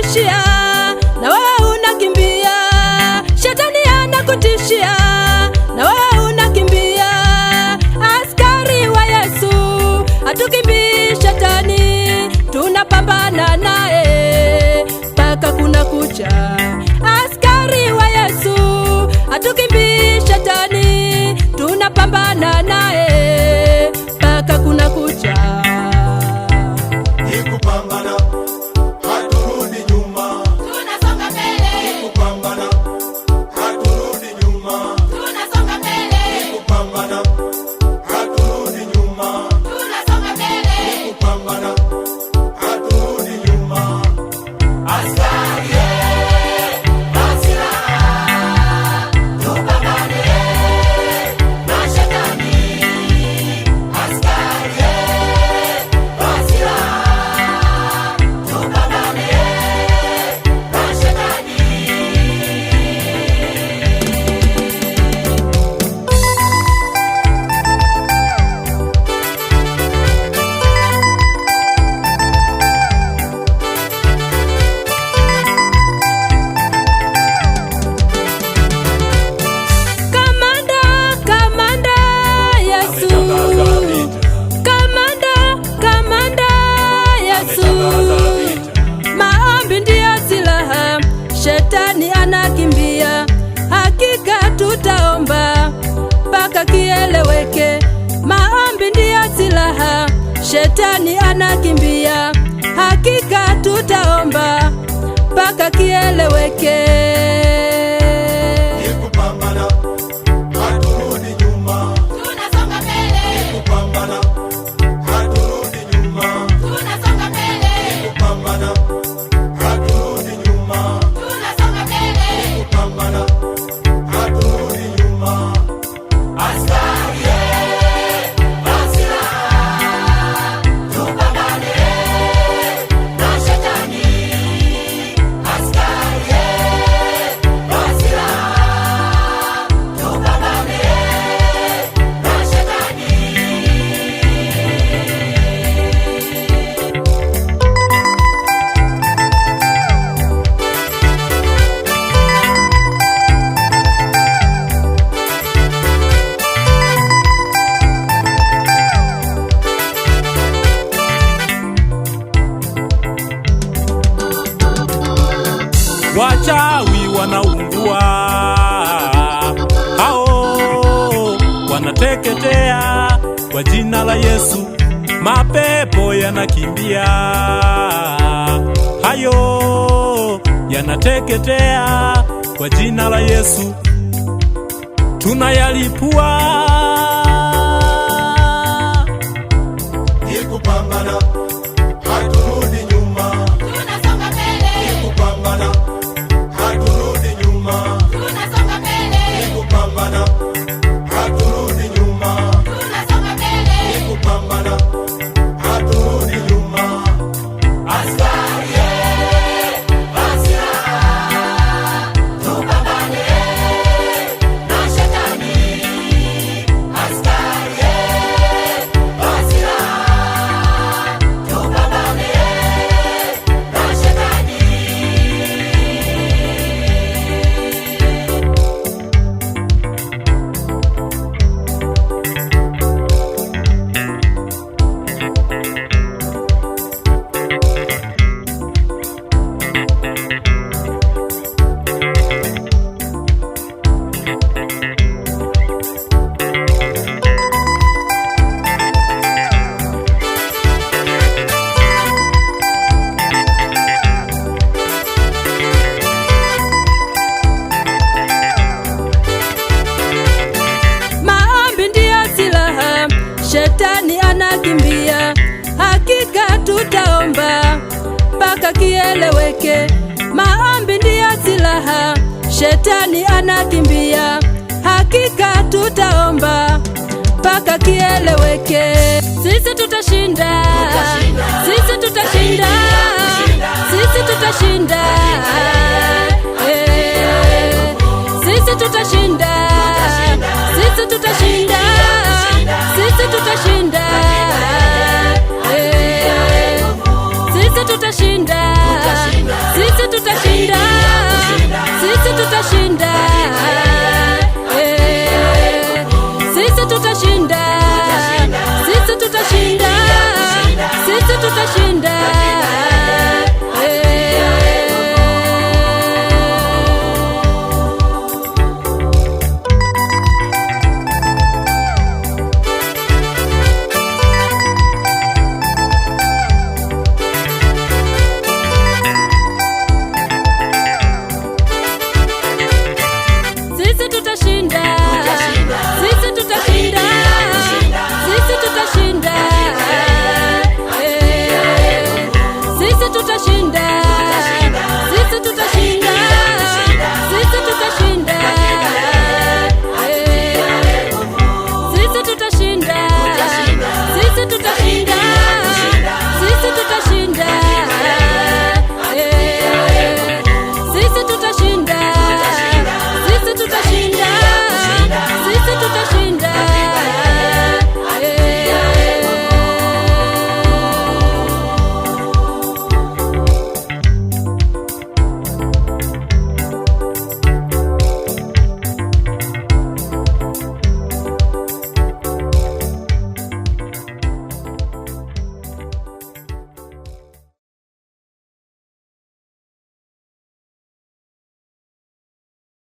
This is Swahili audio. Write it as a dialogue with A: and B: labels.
A: anakutishia na wewe unakimbia. Shetani anakutishia na wewe unakimbia. Askari wa Yesu hatukimbii shetani, tunapambana naye mpaka kuna kucha. Askari wa Yesu hatukimbii shetani, tunapambana naye mpaka kuna kucha.
B: Nikupambana, haturudi nyuma,
C: tunasonga mbele.
B: nikupambana, haturudi nyuma,
C: Tunasonga mbele.
B: nikupambana, haturudi nyuma,
C: Tunasonga mbele.
B: nikupambana, haturudi nyuma.
C: Askari basira, tupambane na shetani. Askari basira, tupambane na shetani.
A: Kamanda, kamanda Yesu. Kamanda Yesu. Maombi ndiyo silaha, shetani anakimbia. Hakika tutaomba mpaka kieleweke. Maombi ndiyo silaha, shetani anakimbia. Hakika tutaomba mpaka kieleweke.
B: Nikupambana, haturudi nyuma,
C: Tunasonga mbele.
B: nikupambana, haturudi nyuma,
C: Tunasonga mbele.
B: nikupambana, haturudi nyuma,
C: Tunasonga mbele.
B: nikupambana, haturudi nyuma.
C: Askari basira, tupambane na shetani. Askari basira, tupambane na shetani.
D: Wachawi wanaungua, hao wanateketea kwa jina la Yesu. Mapepo yanakimbia, hayo yanateketea kwa jina la Yesu. Tunayalipua.
B: Nikupambana, haturudi nyuma,
C: Tunasonga mbele.
B: nikupambana, haturudi nyuma,
C: Tunasonga mbele.
B: nikupambana, haturudi nyuma,
C: Tunasonga mbele.
B: nikupambana, haturudi nyuma.
C: Askari basira, tupambane na shetani. Askari basira, tupambane na shetani.
A: Maombi ndiyo silaha, shetani anakimbia. Hakika tutaomba mpaka kieleweke. Maombi ndiyo silaha, shetani anakimbia. Hakika tutaomba mpaka kieleweke. Sisi tutashinda, sisi tutashinda, sisi tutashinda. Sisi tutashinda, sisi tutashinda, sisi tutashinda. Sisi tutashinda, sisi tutashinda. Sisi tutashinda. Sisi tutashinda. Sisi tutashinda.